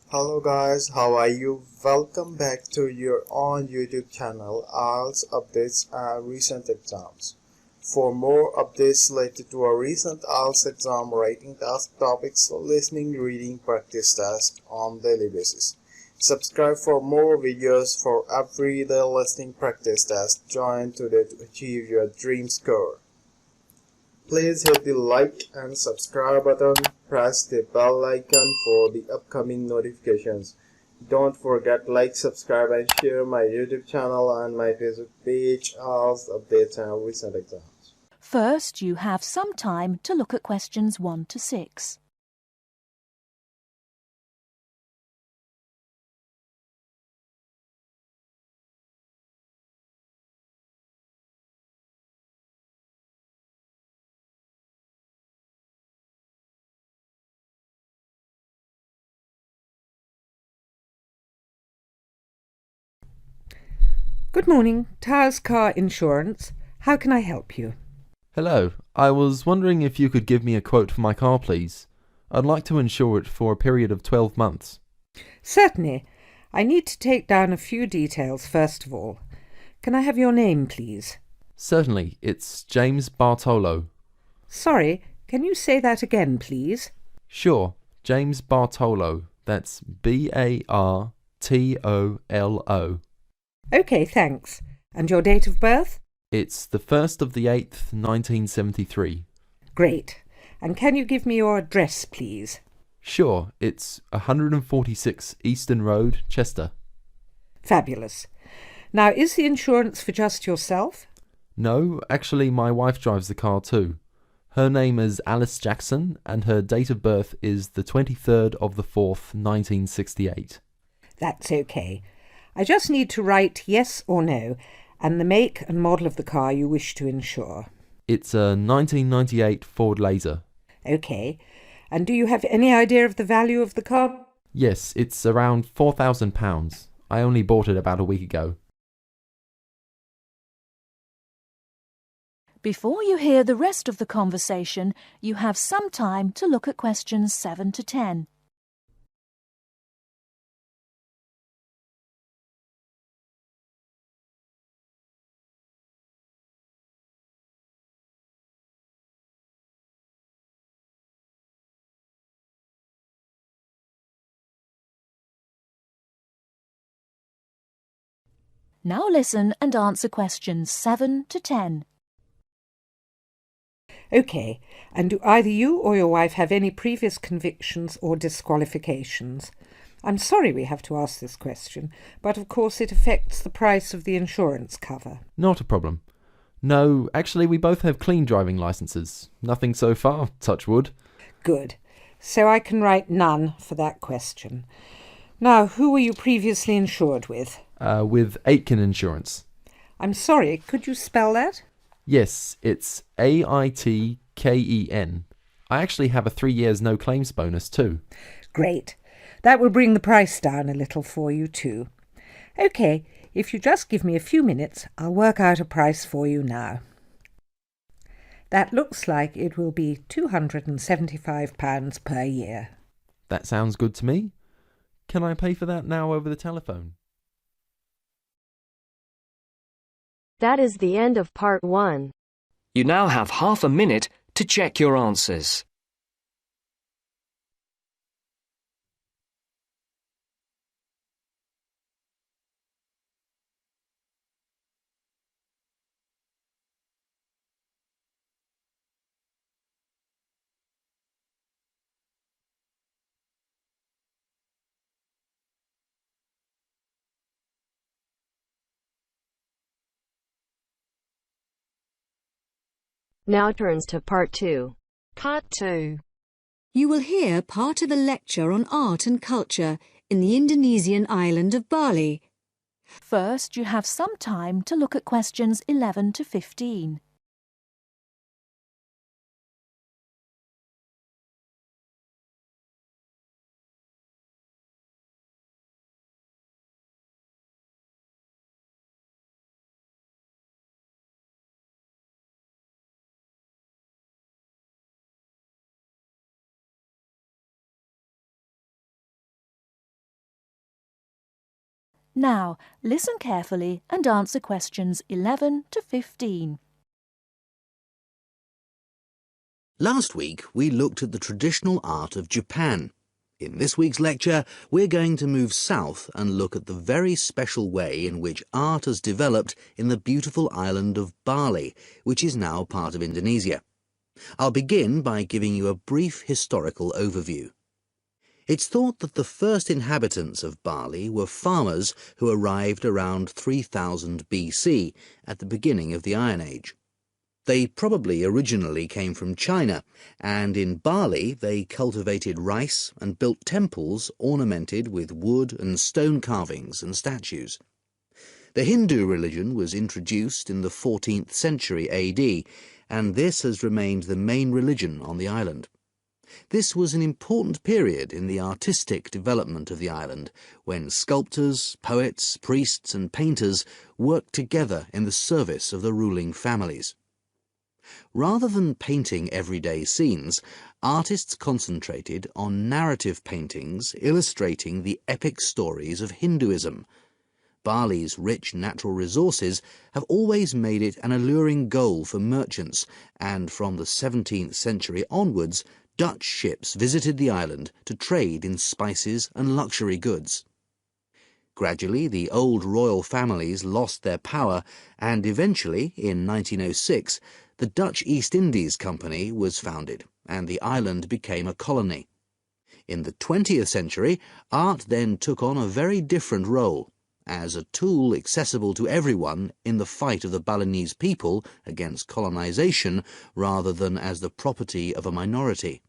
Hello guys, how are you? Welcome back to your own YouTube channel, IELTS Updates and Recent Exams. For more updates related to our recent IELTS exam writing task topics, listening, reading, practice test on daily basis. Subscribe for more videos for everyday listening practice test. Join today to achieve your dream score. Please hit the like and subscribe button, press the bell icon for the upcoming notifications. Don't forget like, subscribe and share my YouTube channel and my Facebook page, IELTS updates and recent exams. First, you have some time to look at questions 1 to 6. Good morning, Towers Car Insurance. How can I help you? Hello, I was wondering if you could give me a quote for my car, please. I'd like to insure it for a period of 12 months. Certainly. I need to take down a few details first of all. Can I have your name, please? Certainly, it's James Bartolo. Sorry, can you say that again, please? Sure, James Bartolo. That's Bartolo. OK, thanks. And your date of birth? It's the 1st of the 8th, 1973. Great. And can you give me your address, please? Sure, it's 146 Eastern Road, Chester. Fabulous. Now, is the insurance for just yourself? No, actually my wife drives the car too. Her name is Alice Jackson and her date of birth is the 23rd of the 4th, 1968. That's OK. I just need to write yes or no and the make and model of the car you wish to insure. It's a 1998 Ford Laser. OK. And do you have any idea of the value of the car? Yes, it's around £4,000. I only bought it about a week ago. Before you hear the rest of the conversation, you have some time to look at questions 7 to 10. Now listen and answer questions 7 to 10. OK. And do either you or your wife have any previous convictions or disqualifications? I'm sorry we have to ask this question, but of course it affects the price of the insurance cover. Not a problem. No, actually we both have clean driving licenses. Nothing so far, touch wood. Good. So I can write none for that question. Now, who were you previously insured with? With Aitken Insurance. I'm sorry, could you spell that? Yes, it's AITKEN. I actually have a 3 years no claims bonus too. Great. That will bring the price down a little for you too. OK, if you just give me a few minutes, I'll work out a price for you now. That looks like it will be £275 per year. That sounds good to me. Can I pay for that now over the telephone? That is the end of part 1. You now have half a minute to check your answers. Now turns to part 2. Part 2. You will hear part of a lecture on art and culture in the Indonesian island of Bali. First, you have some time to look at questions 11 to 15. Now, listen carefully and answer questions 11 to 15. Last week, we looked at the traditional art of Japan. In this week's lecture, we're going to move south and look at the very special way in which art has developed in the beautiful island of Bali, which is now part of Indonesia. I'll begin by giving you a brief historical overview. It's thought that the first inhabitants of Bali were farmers who arrived around 3000 BC, at the beginning of the Iron Age. They probably originally came from China, and in Bali they cultivated rice and built temples ornamented with wood and stone carvings and statues. The Hindu religion was introduced in the 14th century AD, and this has remained the main religion on the island. This was an important period in the artistic development of the island, when sculptors, poets, priests and painters worked together in the service of the ruling families. Rather than painting everyday scenes, artists concentrated on narrative paintings illustrating the epic stories of Hinduism. Bali's rich natural resources have always made it an alluring goal for merchants, and from the 17th century onwards, Dutch ships visited the island to trade in spices and luxury goods. Gradually, the old royal families lost their power, and eventually, in 1906, the Dutch East Indies Company was founded, and the island became a colony. In the 20th century, art then took on a very different role, as a tool accessible to everyone in the fight of the Balinese people against colonization, rather than as the property of a minority.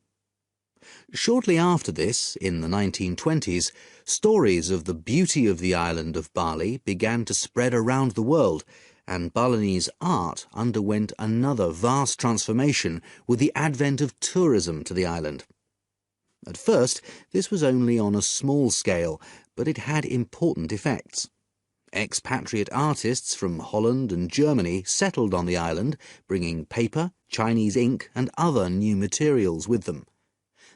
Shortly after this, in the 1920s, stories of the beauty of the island of Bali began to spread around the world, and Balinese art underwent another vast transformation with the advent of tourism to the island. At first, this was only on a small scale, but it had important effects. Expatriate artists from Holland and Germany settled on the island, bringing paper, Chinese ink and other new materials with them.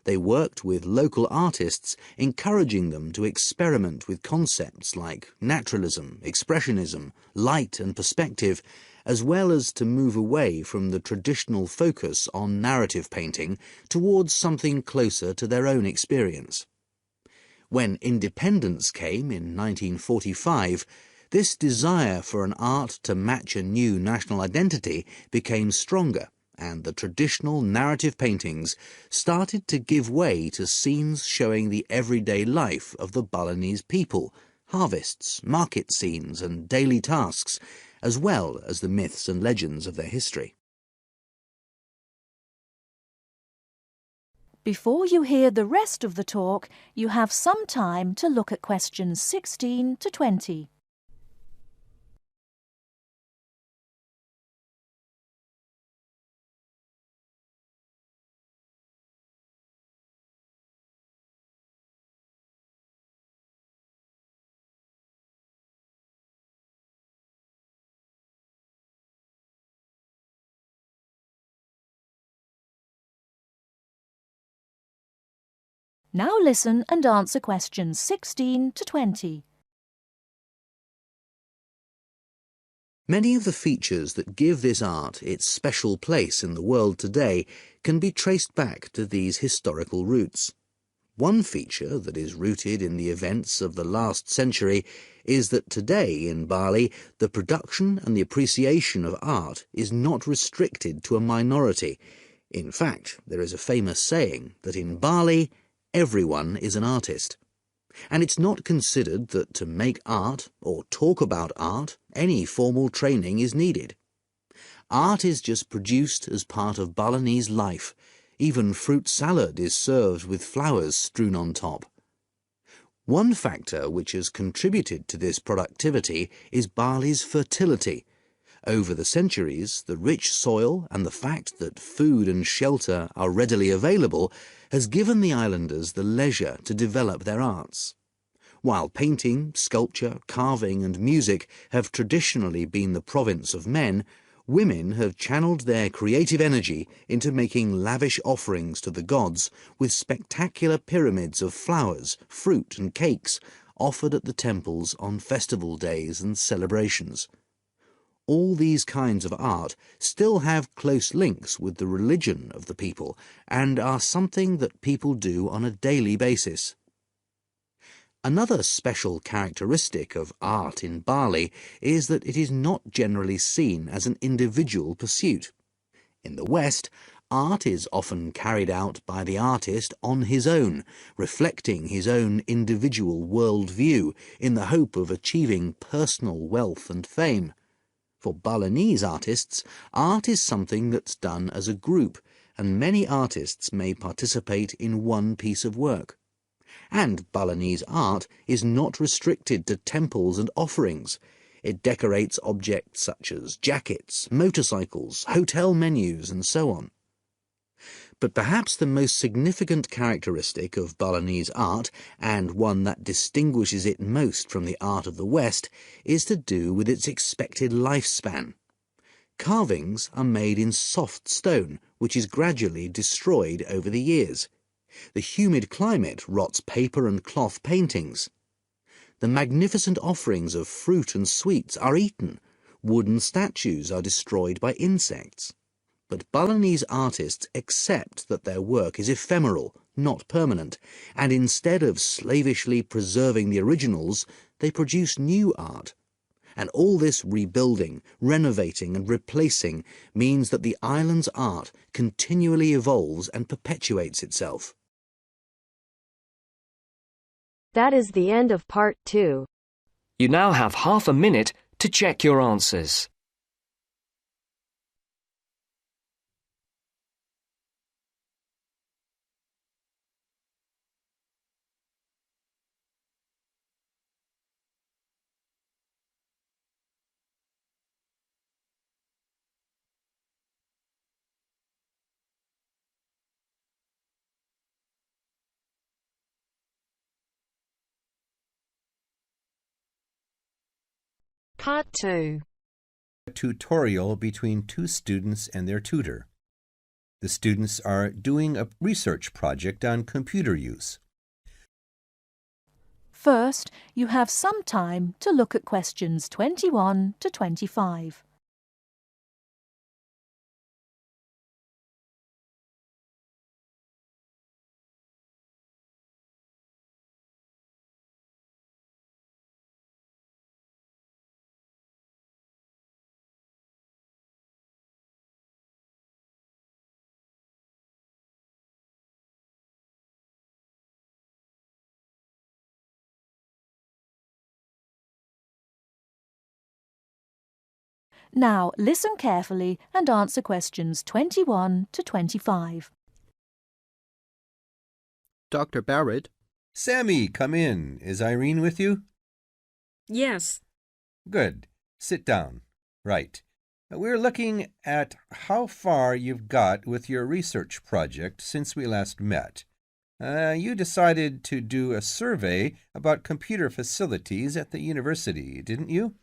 They worked with local artists, encouraging them to experiment with concepts like naturalism, expressionism, light and perspective, as well as to move away from the traditional focus on narrative painting towards something closer to their own experience. When independence came in 1945, this desire for an art to match a new national identity became stronger, and the traditional narrative paintings started to give way to scenes showing the everyday life of the Balinese people, harvests, market scenes and daily tasks, as well as the myths and legends of their history. Before you hear the rest of the talk, you have some time to look at questions 16 to 20. Now listen and answer questions 16 to 20. Many of the features that give this art its special place in the world today can be traced back to these historical roots. One feature that is rooted in the events of the last century is that today in Bali, the production and the appreciation of art is not restricted to a minority. In fact, there is a famous saying that in Bali, everyone is an artist. And it's not considered that to make art or talk about art, any formal training is needed. Art is just produced as part of Balinese life. Even fruit salad is served with flowers strewn on top. One factor which has contributed to this productivity is Bali's fertility. Over the centuries, the rich soil and the fact that food and shelter are readily available has given the islanders the leisure to develop their arts. While painting, sculpture, carving and music have traditionally been the province of men, women have channeled their creative energy into making lavish offerings to the gods with spectacular pyramids of flowers, fruit and cakes, offered at the temples on festival days and celebrations. All these kinds of art still have close links with the religion of the people and are something that people do on a daily basis. Another special characteristic of art in Bali is that it is not generally seen as an individual pursuit. In the West, art is often carried out by the artist on his own, reflecting his own individual worldview in the hope of achieving personal wealth and fame. For Balinese artists, art is something that's done as a group, and many artists may participate in one piece of work. And Balinese art is not restricted to temples and offerings. It decorates objects such as jackets, motorcycles, hotel menus, and so on. But perhaps the most significant characteristic of Balinese art, and one that distinguishes it most from the art of the West, is to do with its expected lifespan. Carvings are made in soft stone, which is gradually destroyed over the years. The humid climate rots paper and cloth paintings. The magnificent offerings of fruit and sweets are eaten. Wooden statues are destroyed by insects. But Balinese artists accept that their work is ephemeral, not permanent, and instead of slavishly preserving the originals, they produce new art. And all this rebuilding, renovating and replacing means that the island's art continually evolves and perpetuates itself. That is the end of part 2. You now have half a minute to check your answers. Part 2. A tutorial between two students and their tutor. The students are doing a research project on computer use. First, you have some time to look at questions 21 to 25. Now, listen carefully and answer questions 21 to 25. Dr. Barrett? Sammy, come in. Is Irene with you? Yes. Good. Sit down. Right. We're looking at how far you've got with your research project since we last met. You decided to do a survey about computer facilities at the university, didn't you?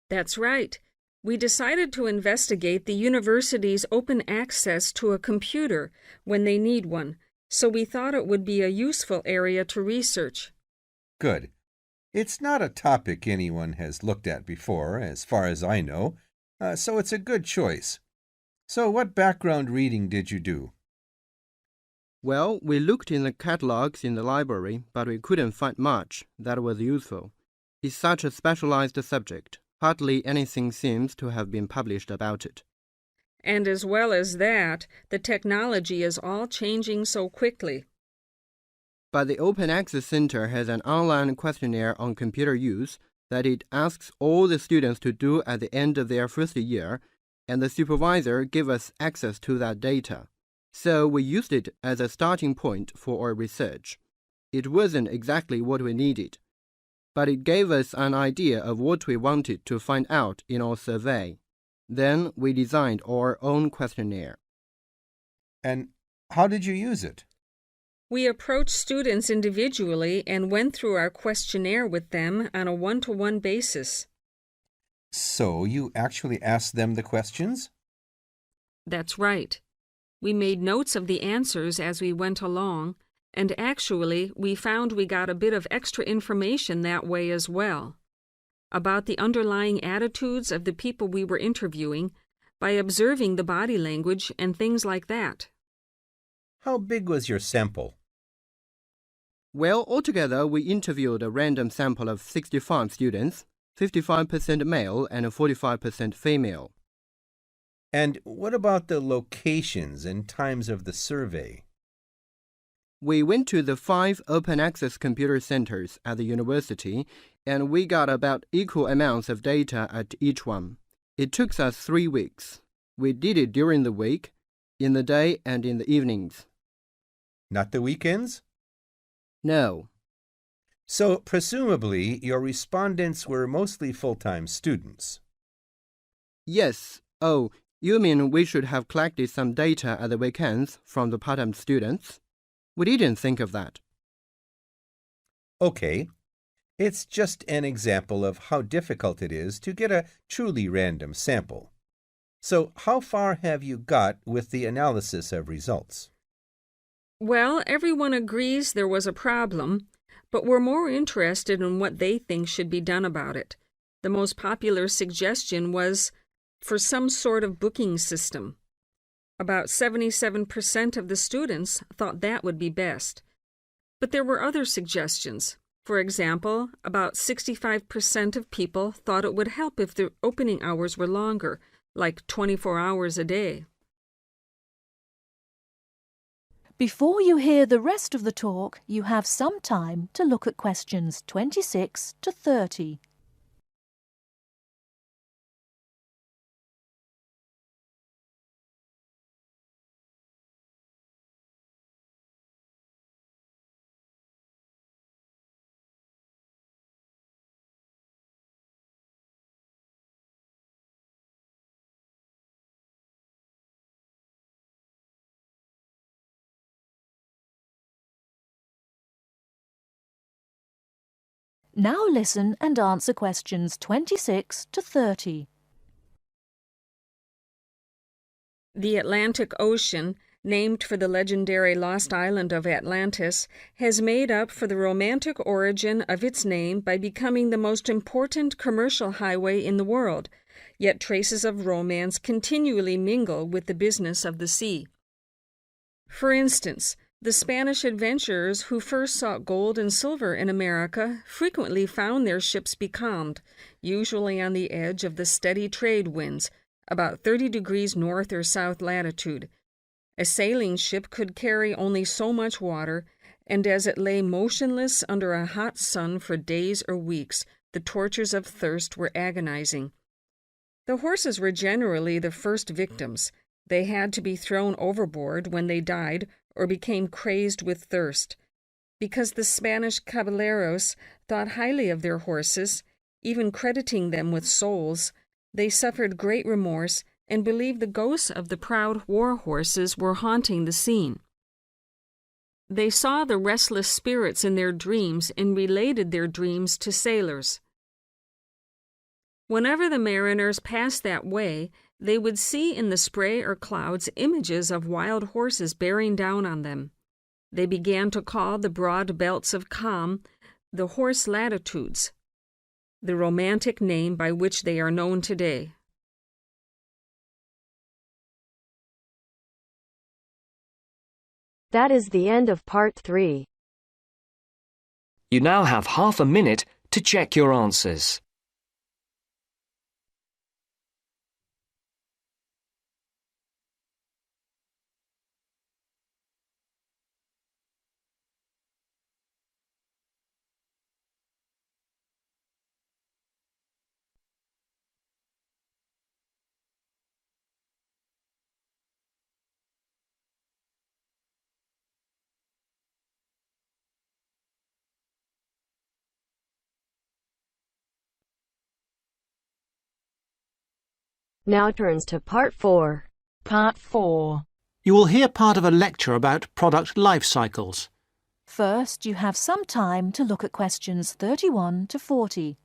That's right. We decided to investigate the university's open access to a computer when they need one, so we thought it would be a useful area to research. Good. It's not a topic anyone has looked at before, as far as I know, so it's a good choice. So what background reading did you do? Well, we looked in the catalogs in the library, but we couldn't find much that was useful. It's such a specialized subject. Hardly anything seems to have been published about it. And as well as that, the technology is all changing so quickly. But the Open Access Center has an online questionnaire on computer use that it asks all the students to do at the end of their first year, and the supervisor gives us access to that data. So we used it as a starting point for our research. It wasn't exactly what we needed, but it gave us an idea of what we wanted to find out in our survey. Then we designed our own questionnaire. And how did you use it? We approached students individually and went through our questionnaire with them on a one-to-one basis. So you actually asked them the questions? That's right. We made notes of the answers as we went along, and actually we found we got a bit of extra information that way as well, about the underlying attitudes of the people we were interviewing by observing the body language and things like that. How big was your sample? Well, altogether, we interviewed a random sample of 65 students, 55% male and 45% female. And what about the locations and times of the survey? We went to the 5 open access computer centers at the university, and we got about equal amounts of data at each one. It took us 3 weeks. We did it during the week, in the day and in the evenings. Not the weekends? No. So, presumably, your respondents were mostly full-time students. Yes. Oh, you mean we should have collected some data at the weekends from the part-time students? We didn't think of that. Okay. It's just an example of how difficult it is to get a truly random sample. So, how far have you got with the analysis of results? Well, everyone agrees there was a problem, but we're more interested in what they think should be done about it. The most popular suggestion was for some sort of booking system. About 77% of the students thought that would be best. But there were other suggestions. For example, about 65% of people thought it would help if the opening hours were longer, like 24 hours a day. Before you hear the rest of the talk, you have some time to look at questions 26 to 30. Now listen and answer questions 26 to 30. The Atlantic Ocean, named for the legendary lost island of Atlantis, has made up for the romantic origin of its name by becoming the most important commercial highway in the world, yet traces of romance continually mingle with the business of the sea. For instance, the Spanish adventurers who first sought gold and silver in America frequently found their ships becalmed, usually on the edge of the steady trade winds, about 30 degrees north or south latitude. A sailing ship could carry only so much water, and as it lay motionless under a hot sun for days or weeks, the tortures of thirst were agonizing. The horses were generally the first victims. They had to be thrown overboard when they died or became crazed with thirst. Because the Spanish caballeros thought highly of their horses, even crediting them with souls, they suffered great remorse and believed the ghosts of the proud war horses were haunting the scene. They saw the restless spirits in their dreams and related their dreams to sailors. Whenever the mariners passed that way, they would see in the spray or clouds images of wild horses bearing down on them. They began to call the broad belts of calm the horse latitudes, the romantic name by which they are known today. That is the end of part 3. You now have half a minute to check your answers. Now turns to part 4. Part 4. You will hear part of a lecture about product life cycles. First, you have some time to look at questions 31 to 40.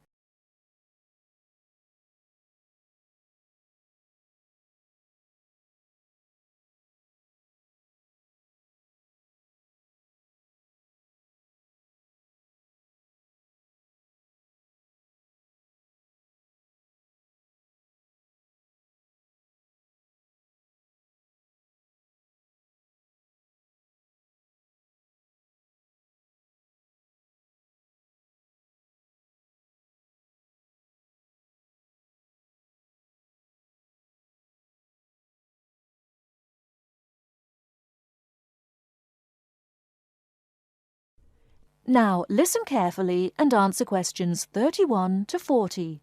Now listen carefully and answer questions 31 to 40.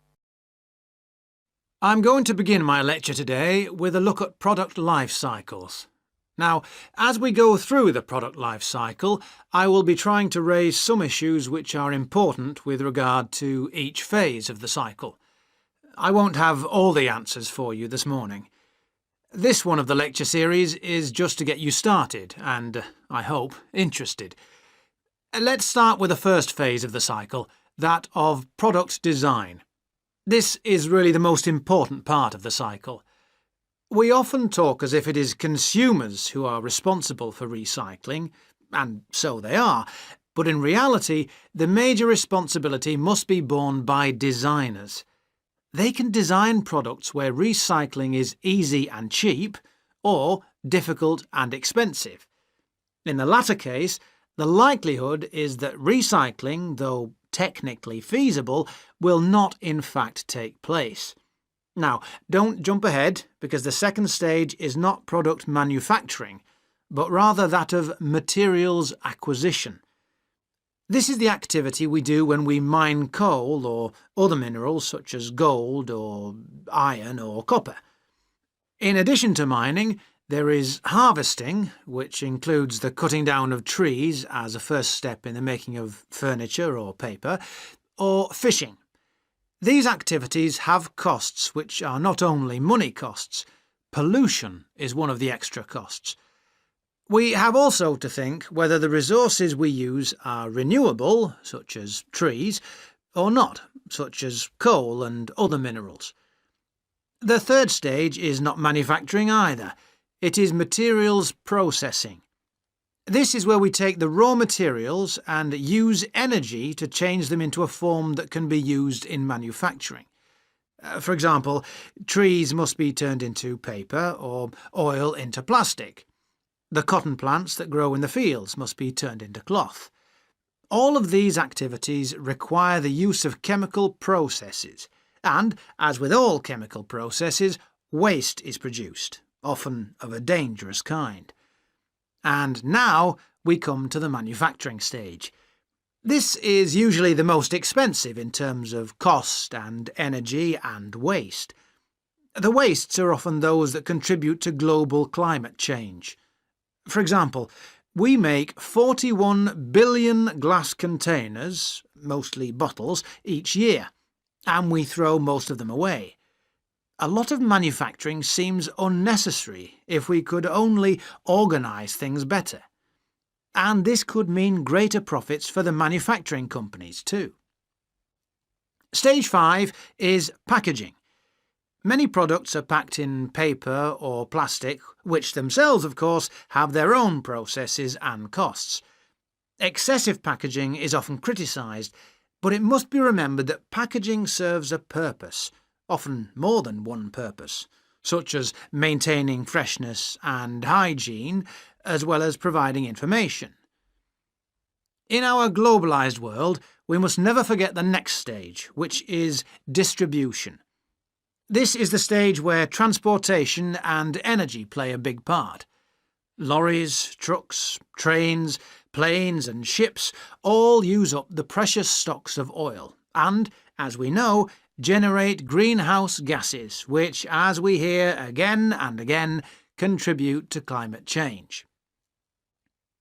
I'm going to begin my lecture today with a look at product life cycles. Now, as we go through the product life cycle, I will be trying to raise some issues which are important with regard to each phase of the cycle. I won't have all the answers for you this morning. This one of the lecture series is just to get you started and, I hope, interested. Let's start with the first phase of the cycle, that of product design. This is really the most important part of the cycle. We often talk as if it is consumers who are responsible for recycling, and so they are, but in reality, the major responsibility must be borne by designers. They can design products where recycling is easy and cheap, or difficult and expensive. In the latter case, the likelihood is that recycling, though technically feasible, will not in fact take place. Now, don't jump ahead, because the second stage is not product manufacturing, but rather that of materials acquisition. This is the activity we do when we mine coal or other minerals such as gold or iron or copper. In addition to mining, there is harvesting, which includes the cutting down of trees as a first step in the making of furniture or paper, or fishing. These activities have costs which are not only money costs. Pollution is one of the extra costs. We have also to think whether the resources we use are renewable, such as trees, or not, such as coal and other minerals. The third stage is not manufacturing either. It is materials processing. This is where we take the raw materials and use energy to change them into a form that can be used in manufacturing. For example, trees must be turned into paper or oil into plastic. The cotton plants that grow in the fields must be turned into cloth. All of these activities require the use of chemical processes, and, as with all chemical processes, waste is produced, often of a dangerous kind. And now we come to the manufacturing stage. This is usually the most expensive in terms of cost and energy and waste. The wastes are often those that contribute to global climate change. For example, we make 41 billion glass containers, mostly bottles, each year, and we throw most of them away. A lot of manufacturing seems unnecessary if we could only organise things better. And this could mean greater profits for the manufacturing companies too. Stage 5 is packaging. Many products are packed in paper or plastic, which themselves, of course, have their own processes and costs. Excessive packaging is often criticised, but it must be remembered that packaging serves a purpose, often more than one purpose, such as maintaining freshness and hygiene, as well as providing information. In our globalised world, we must never forget the next stage, which is distribution. This is the stage where transportation and energy play a big part. Lorries, trucks, trains, planes and ships all use up the precious stocks of oil and, as we know, generate greenhouse gases, which, as we hear again and again, contribute to climate change.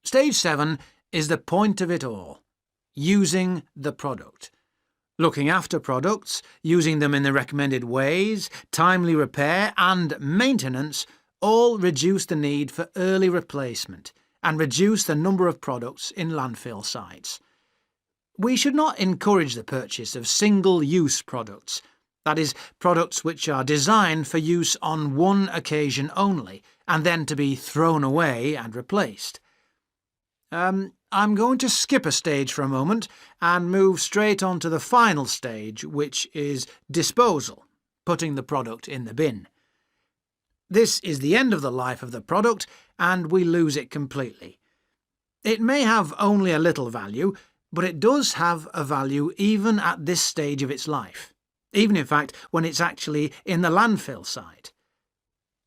Stage 7 is the point of it all, using the product. Looking after products, using them in the recommended ways, timely repair and maintenance all reduce the need for early replacement and reduce the number of products in landfill sites. We should not encourage the purchase of single-use products, that is, products which are designed for use on one occasion only and then to be thrown away and replaced. I'm going to skip a stage for a moment and move straight on to the final stage, which is disposal, putting the product in the bin. This is the end of the life of the product, and we lose it completely. It may have only a little value, but it does have a value even at this stage of its life, even in fact when it's actually in the landfill site.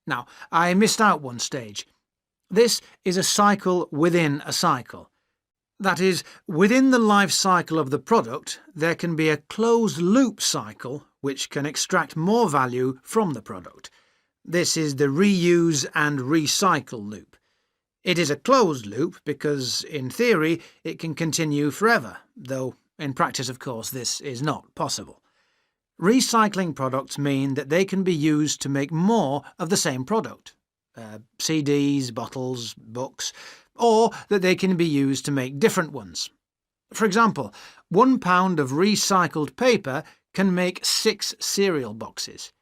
Now, I missed out one stage. This is a cycle within a cycle. That is, within the life cycle of the product, there can be a closed-loop cycle which can extract more value from the product. This is the reuse and recycle loop. It is a closed loop because, in theory, it can continue forever, though in practice, of course, this is not possible. Recycling products mean that they can be used to make more of the same product, CDs, bottles, books, or that they can be used to make different ones. For example, 1 pound of recycled paper can make 6 cereal boxes.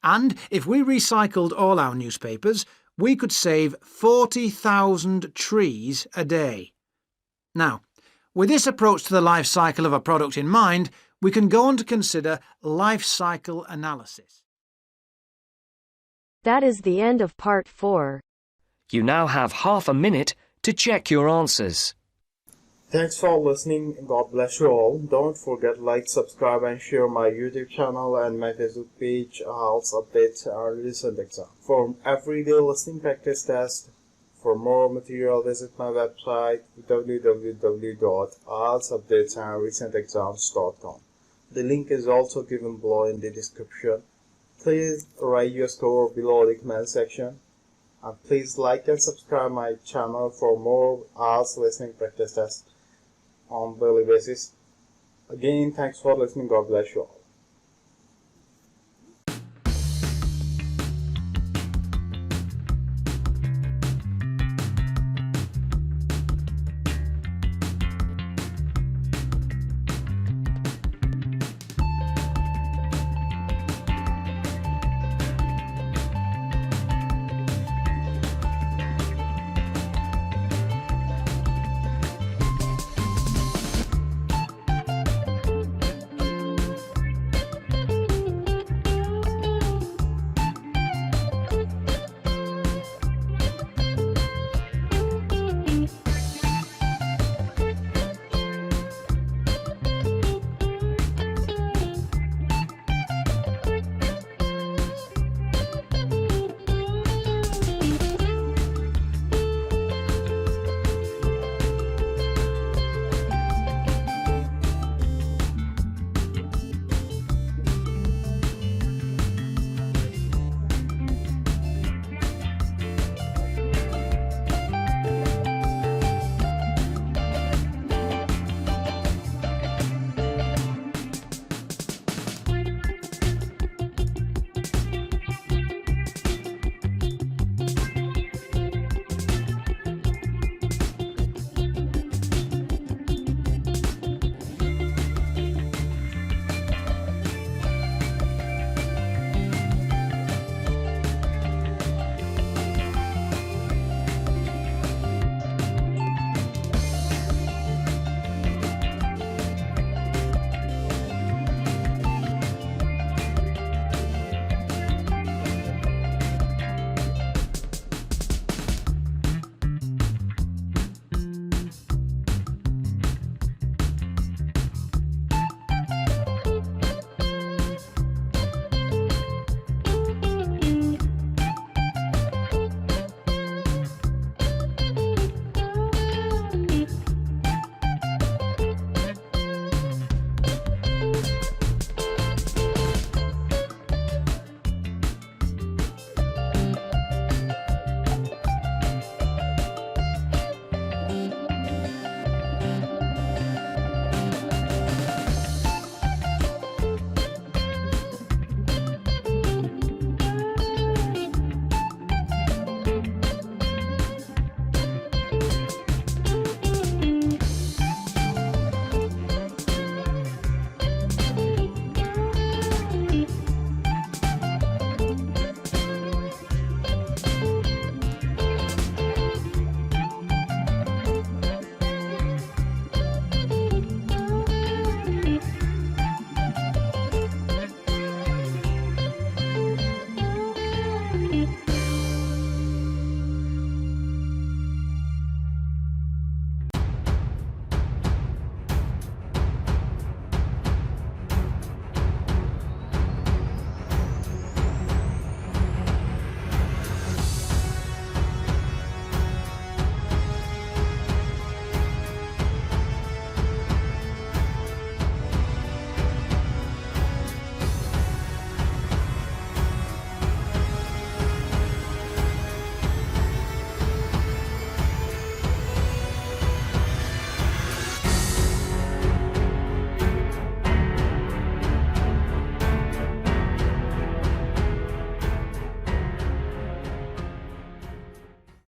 And if we recycled all our newspapers, we could save 40,000 trees a day. Now, with this approach to the life cycle of a product in mind, we can go on to consider life cycle analysis. That is the end of part 4. You now have half a minute to check your answers. Thanks for listening. God bless you all. Don't forget like, subscribe and share my YouTube channel and my Facebook page, IELTS Updates and Recent Exam. For everyday listening practice test, for more material visit my website www.ieltsupdatesandrecentexams.com. The link is also given below in the description. Please write your score below the comment section. And please like and subscribe my channel for more IELTS listening practice tests on daily basis. Again, thanks for listening. God bless you all.